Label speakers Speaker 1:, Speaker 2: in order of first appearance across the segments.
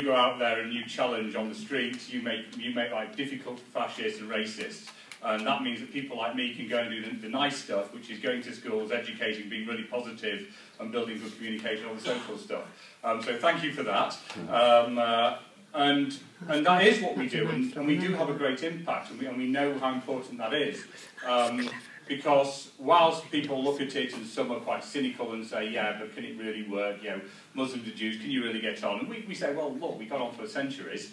Speaker 1: go out there and you challenge on the streets, you make life difficult for fascists and racists. And that means that people like me can go and do the nice stuff, which is going to schools, educating, being really positive, and building good communication, all the social stuff. So thank you for that. And that is what we do, and we do have a great impact, and we know how important that is. Because whilst people look at it and some are quite cynical and say, yeah, but can it really work? You know, Muslims and Jews, can you really get on? And we say, well, look, we got on for centuries.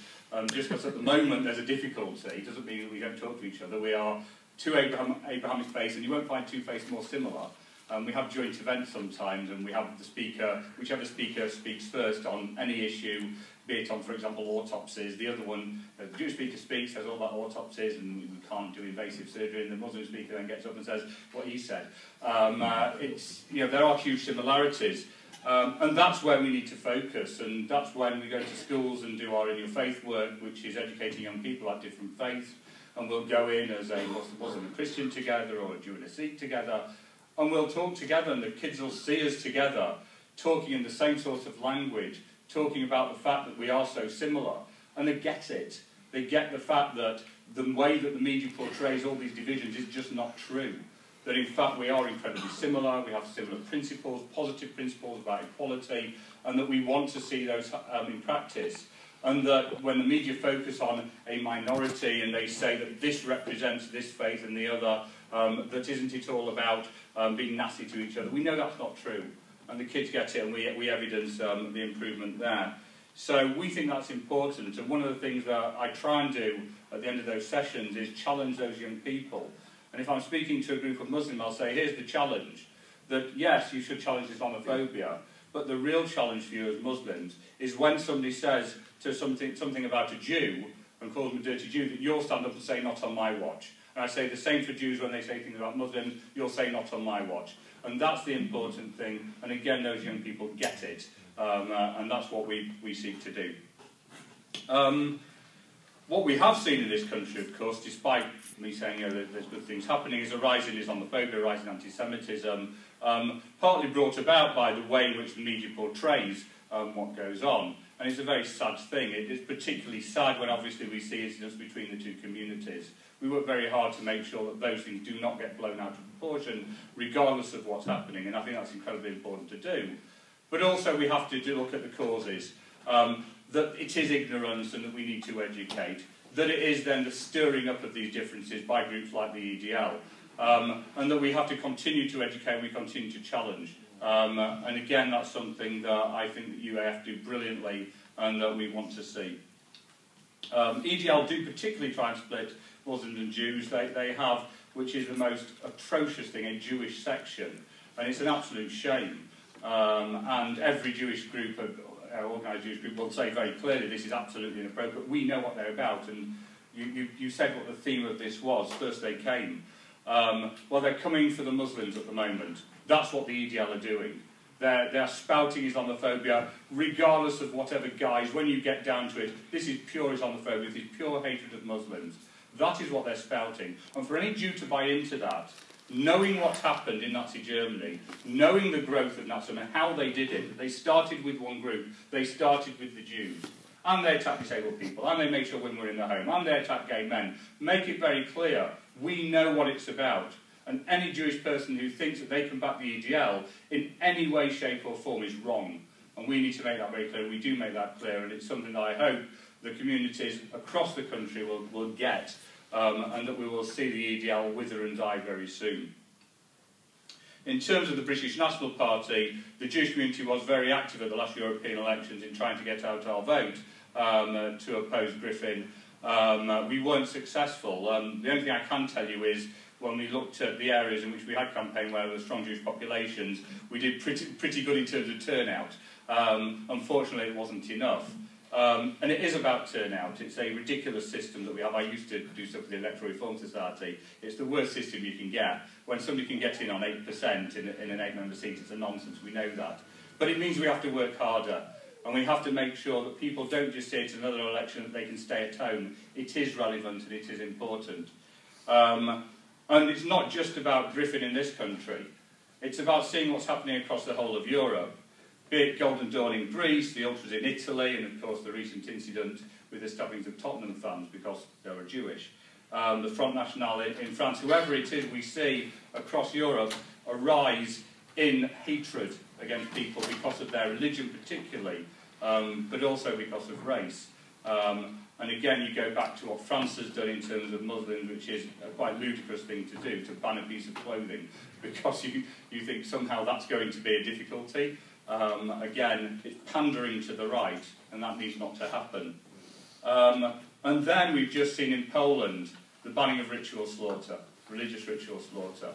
Speaker 1: Just because at the moment there's a difficulty doesn't mean that we don't talk to each other. We are two Abrahamic faiths, and you won't find two faiths more similar. We have joint events sometimes, and we have the speaker, whichever speaker speaks first on any issue, be it on, for example, autopsies. The other one, the Jewish speaker speaks, says all about autopsies, and we can't do invasive surgery, and the Muslim speaker then gets up and says what he said. It's, you know, there are huge similarities. And that's where we need to focus, and that's when we go to schools and do our InterFaith work, which is educating young people at different faiths, and we'll go in as a Muslim and Christian together, or a Jew and a Sikh together, and we'll talk together, and the kids will see us together, talking in the same sort of language, talking about the fact that we are so similar, and they get it. They get the fact that the way that the media portrays all these divisions is just not true. That in fact we are incredibly similar, we have similar principles, positive principles about equality, and that we want to see those in practice. And that when the media focus on a minority and they say that this represents this faith and the other, that isn't it all about being nasty to each other, we know that's not true. And the kids get it, and we evidence the improvement there. So we think that's important, and one of the things that I try and do at the end of those sessions is challenge those young people. And if I'm speaking to a group of Muslims, I'll say, here's the challenge, that yes, you should challenge Islamophobia, but the real challenge for you as Muslims is when somebody says to something about a Jew and calls them a dirty Jew, that you'll stand up and say, not on my watch. And I say the same for Jews when they say things about Muslims, you'll say, not on my watch. And that's the important thing, and again, those young people get it, and that's what we seek to do. What we have seen in this country, of course, despite me saying, you know, that there's good things happening, is a rise in Islamophobia, a rise in Antisemitism, partly brought about by the way in which the media portrays what goes on. And it's a very sad thing. It is particularly sad when obviously we see incidents between the two communities. We work very hard to make sure that those things do not get blown out of proportion, regardless of what's happening, and I think that's incredibly important to do. But also we have to look at the causes. That it is ignorance and that we need to educate, that it is then the stirring up of these differences by groups like the EDL, and that we have to continue to educate, we continue to challenge. And again, that's something that I think that UAF do brilliantly and that we want to see. EDL do particularly try and split Muslims and Jews. They have, which is the most atrocious thing, a Jewish section, and it's an absolute shame. And every Jewish group, organised Jewish group, will say very clearly this is absolutely inappropriate. We know what they're about, and you said what the theme of this was. First they came. Well, they're coming for the Muslims at the moment. That's what the EDL are doing. They're spouting Islamophobia, regardless of whatever guise. When you get down to it, this is pure Islamophobia, this is pure hatred of Muslims. That is what they're spouting. And for any Jew to buy into that, knowing what happened in Nazi Germany, knowing the growth of Nazism and how they did it, they started with one group, they started with the Jews. And they attacked disabled people, and they made sure women were in the home, and they attacked gay men. Make it very clear, we know what it's about. And any Jewish person who thinks that they can back the EDL in any way, shape or form is wrong. And we need to make that very clear. We do make that clear, and it's something that I hope the communities across the country will get, and that we will see the EDL wither and die very soon. In terms of the British National Party, the Jewish community was very active at the last European elections in trying to get out our vote to oppose Griffin. We weren't successful. The only thing I can tell you is when we looked at the areas in which we had campaigned where there were strong Jewish populations, we did pretty good in terms of turnout. Unfortunately, it wasn't enough. And it is about turnout. It's a ridiculous system that we have. I used to do stuff with the Electoral Reform Society. It's the worst system you can get. When somebody can get in on 8% in an 8-member seat, it's a nonsense. We know that. But it means we have to work harder. And we have to make sure that people don't just say it's another election that they can stay at home. It is relevant and it is important. And it's not just about Griffin in this country. It's about seeing what's happening across the whole of Europe. Be it Golden Dawn in Greece, the Ultras in Italy, and of course the recent incident with the stabbings of Tottenham fans because they were Jewish. The Front National in France, whoever it is, we see across Europe a rise in hatred against people because of their religion particularly, but also because of race. And again, you go back to what France has done in terms of Muslims, which is a quite ludicrous thing to do, to ban a piece of clothing, because you think somehow that's going to be a difficulty. Again, it's pandering to the right, and that needs not to happen. And then we've just seen in Poland the banning of ritual slaughter, religious ritual slaughter.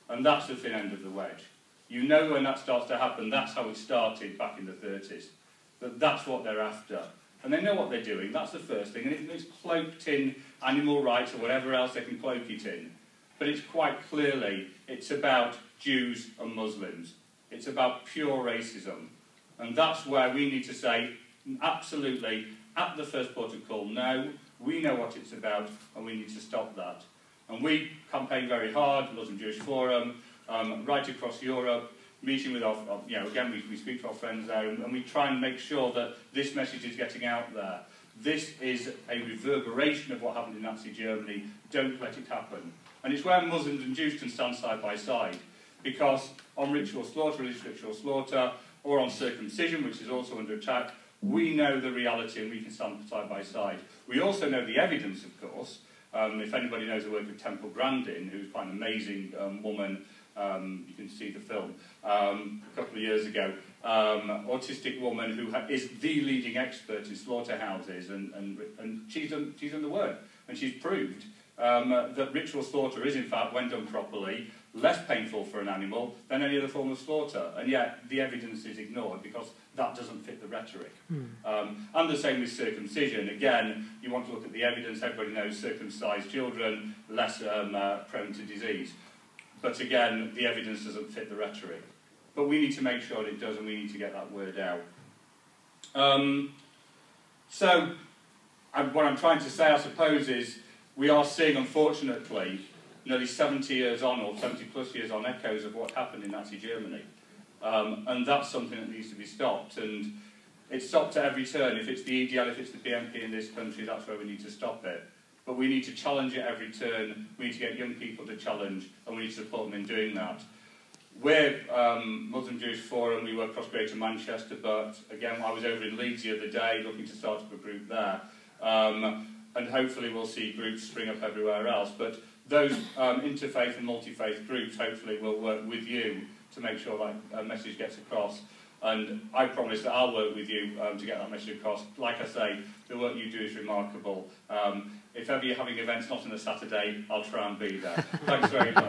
Speaker 1: And that's the thin end of the wedge. You know when that starts to happen, that's how it started back in the 30s. But that's what they're after. And they know what they're doing, that's the first thing. And it's cloaked in animal rights or whatever else they can cloak it in. But it's quite clearly, it's about Jews and Muslims. It's about pure racism. And that's where we need to say, absolutely, at the first port of call, no, we know what it's about, and we need to stop that. And we campaign very hard, Muslim Jewish Forum, right across Europe, meeting with our, again, we speak to our friends there, and we try and make sure that this message is getting out there. This is a reverberation of what happened in Nazi Germany. Don't let it happen. And it's where Muslims and Jews can stand side by side, because on ritual slaughter, religious ritual slaughter, or on circumcision, which is also under attack, we know the reality and we can stand side by side. We also know the evidence, of course. If anybody knows the work of Temple Grandin, who's quite an amazing woman, you can see the film, a couple of years ago, autistic woman who is the leading expert in slaughterhouses, and she's done the work, and she's proved that ritual slaughter is, in fact, when done properly, less painful for an animal than any other form of slaughter, and yet the evidence is ignored because that doesn't fit the rhetoric. And the same with circumcision. Again, you want to look at the evidence. Everybody knows circumcised children less prone to disease. But again, the evidence doesn't fit the rhetoric. But we need to make sure it does, and we need to get that word out. What I'm trying to say, I suppose, is we are seeing, unfortunately, nearly 70 years on, or 70 plus years on, echoes of what happened in Nazi Germany. And that's something that needs to be stopped. And it's stopped at every turn. If it's the EDL, if it's the BNP in this country, that's where we need to stop it. But we need to challenge it every turn. We need to get young people to challenge, and we need to support them in doing that. We're Muslim Jewish Forum. We work across Greater Manchester, but again, I was over in Leeds the other day looking to start up a group there. And hopefully we'll see groups spring up everywhere else. But those interfaith and multi-faith groups hopefully will work with you to make sure that message gets across. And I promise that I'll work with you to get that message across. Like I say, the work you do is remarkable. If ever you're having events not on a Saturday, I'll try and be there. Thanks very much.